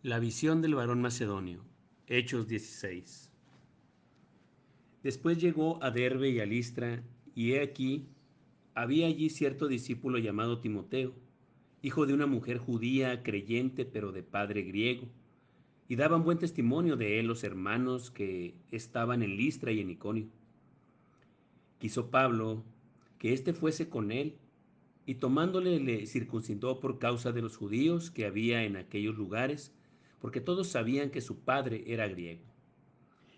La visión del varón macedonio. Hechos 16. Después llegó a Derbe y a Listra, y he aquí, había allí cierto discípulo llamado Timoteo, hijo de una mujer judía creyente pero de padre griego, y daban buen testimonio de él los hermanos que estaban en Listra y en Iconio. Quiso Pablo que éste fuese con él, y tomándole le circuncidó por causa de los judíos que había en aquellos lugares, porque todos sabían que su padre era griego.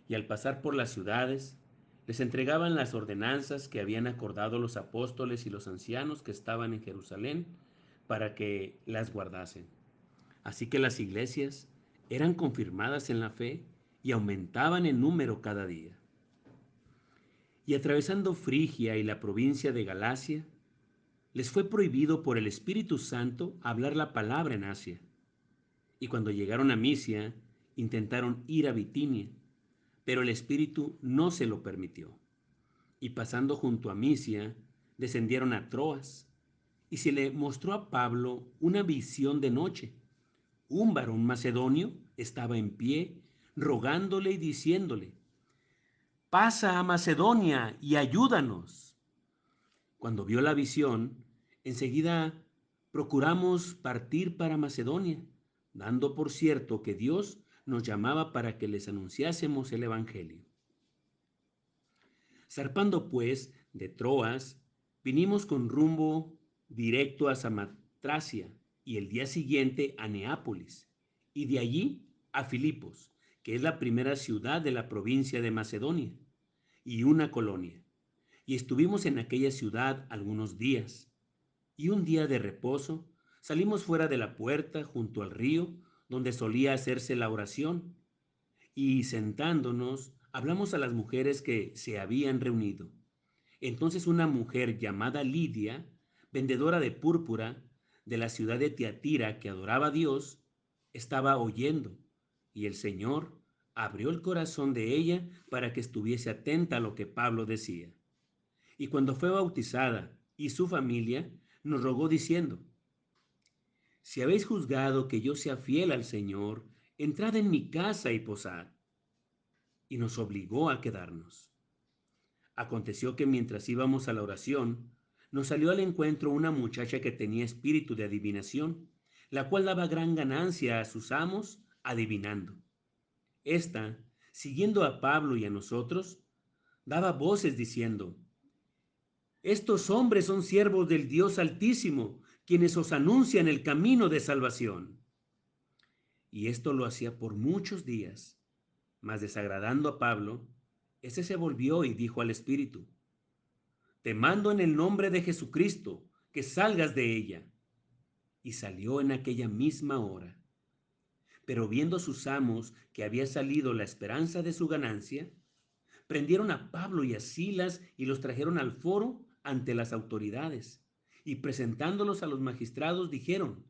Y al pasar por las ciudades, les entregaban las ordenanzas que habían acordado los apóstoles y los ancianos que estaban en Jerusalén para que las guardasen. Así que las iglesias eran confirmadas en la fe y aumentaban en número cada día. Y atravesando Frigia y la provincia de Galacia, les fue prohibido por el Espíritu Santo hablar la palabra en Asia. Y cuando llegaron a Misia, intentaron ir a Bitinia, pero el Espíritu no se lo permitió. Y pasando junto a Misia, descendieron a Troas, y se le mostró a Pablo una visión de noche. Un varón macedonio estaba en pie, rogándole y diciéndole: pasa a Macedonia y ayúdanos. Cuando vio la visión, enseguida procuramos partir para Macedonia, dando por cierto que Dios nos llamaba para que les anunciásemos el Evangelio. Zarpando pues de Troas, vinimos con rumbo directo a Samotracia y el día siguiente a Neápolis y de allí a Filipos, que es la primera ciudad de la provincia de Macedonia y una colonia. Y estuvimos en aquella ciudad algunos días. Y un día de reposo salimos fuera de la puerta junto al río donde solía hacerse la oración, y sentándonos hablamos a las mujeres que se habían reunido. Entonces una mujer llamada Lidia, vendedora de púrpura de la ciudad de Tiatira, que adoraba a Dios, estaba oyendo, y el Señor abrió el corazón de ella para que estuviese atenta a lo que Pablo decía. Y cuando fue bautizada y su familia, nos rogó diciendo: si habéis juzgado que yo sea fiel al Señor, entrad en mi casa y posad. Y nos obligó a quedarnos. Aconteció que mientras íbamos a la oración, nos salió al encuentro una muchacha que tenía espíritu de adivinación, la cual daba gran ganancia a sus amos adivinando. Esta, siguiendo a Pablo y a nosotros, daba voces diciendo: estos hombres son siervos del Dios Altísimo, quienes os anuncian el camino de salvación. Y esto lo hacía por muchos días. Mas desagradando a Pablo, éste se volvió y dijo al espíritu: te mando en el nombre de Jesucristo que salgas de ella. Y salió en aquella misma hora. Pero viendo sus amos que había salido la esperanza de su ganancia, prendieron a Pablo y a Silas y los trajeron al foro ante las autoridades. Y presentándolos a los magistrados dijeron: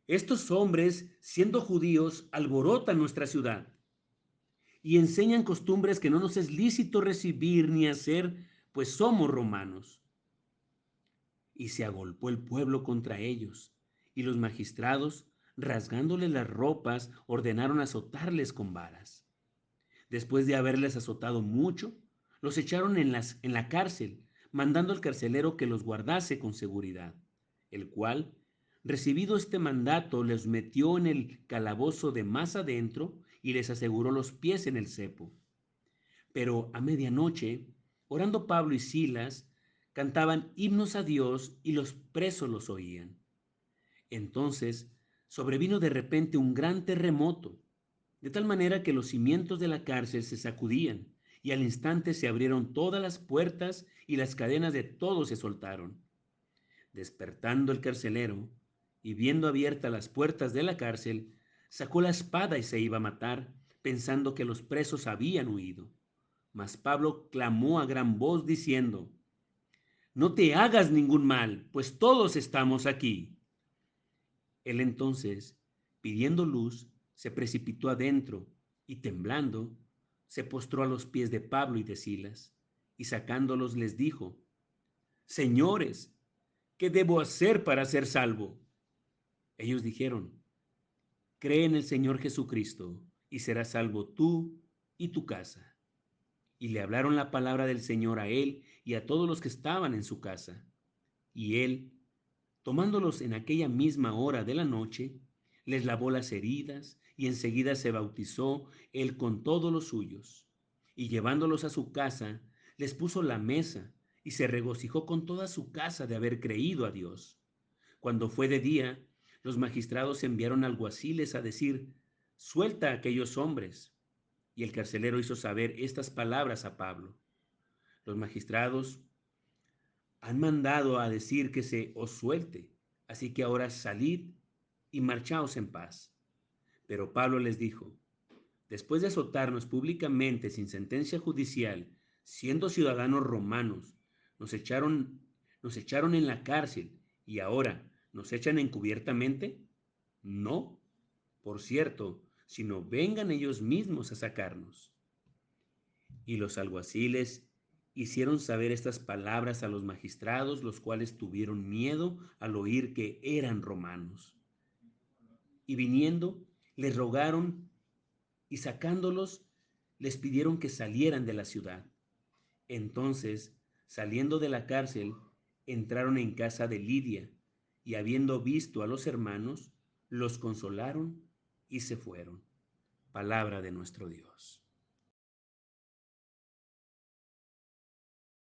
estos hombres, siendo judíos, alborotan nuestra ciudad y enseñan costumbres que no nos es lícito recibir ni hacer, pues somos romanos. Y se agolpó el pueblo contra ellos, y los magistrados, rasgándoles las ropas, ordenaron azotarles con varas. Después de haberles azotado mucho, los echaron en la cárcel, mandando al carcelero que los guardase con seguridad, el cual, recibido este mandato, les metió en el calabozo de más adentro y les aseguró los pies en el cepo. Pero a medianoche, orando Pablo y Silas, cantaban himnos a Dios y los presos los oían. Entonces sobrevino de repente un gran terremoto, de tal manera que los cimientos de la cárcel se sacudían, y al instante se abrieron todas las puertas y las cadenas de todos se soltaron. Despertando el carcelero, y viendo abiertas las puertas de la cárcel, sacó la espada y se iba a matar, pensando que los presos habían huido. Mas Pablo clamó a gran voz diciendo: no te hagas ningún mal, pues todos estamos aquí. Él entonces, pidiendo luz, se precipitó adentro y temblando, se postró a los pies de Pablo y de Silas, y sacándolos les dijo: señores, ¿qué debo hacer para ser salvo? Ellos dijeron: cree en el Señor Jesucristo y serás salvo tú y tu casa. Y le hablaron la palabra del Señor a él y a todos los que estaban en su casa. Y él, tomándolos en aquella misma hora de la noche, les lavó las heridas y enseguida se bautizó él con todos los suyos. Y llevándolos a su casa, les puso la mesa y se regocijó con toda su casa de haber creído a Dios. Cuando fue de día, los magistrados enviaron alguaciles a decir, suelta a aquellos hombres. Y el carcelero hizo saber estas palabras a Pablo. Los magistrados han mandado a decir que se os suelte, así que ahora salid y marchaos en paz. Pero Pablo les dijo, después de azotarnos públicamente sin sentencia judicial, siendo ciudadanos romanos, nos echaron, nos echaron en la cárcel y ahora nos echan encubiertamente. No, por cierto, sino vengan ellos mismos a sacarnos. Y los alguaciles hicieron saber estas palabras a los magistrados, los cuales tuvieron miedo al oír que eran romanos. Y viniendo, les rogaron y sacándolos, les pidieron que salieran de la ciudad. Entonces, saliendo de la cárcel, entraron en casa de Lidia y habiendo visto a los hermanos, los consolaron y se fueron. Palabra de nuestro Dios.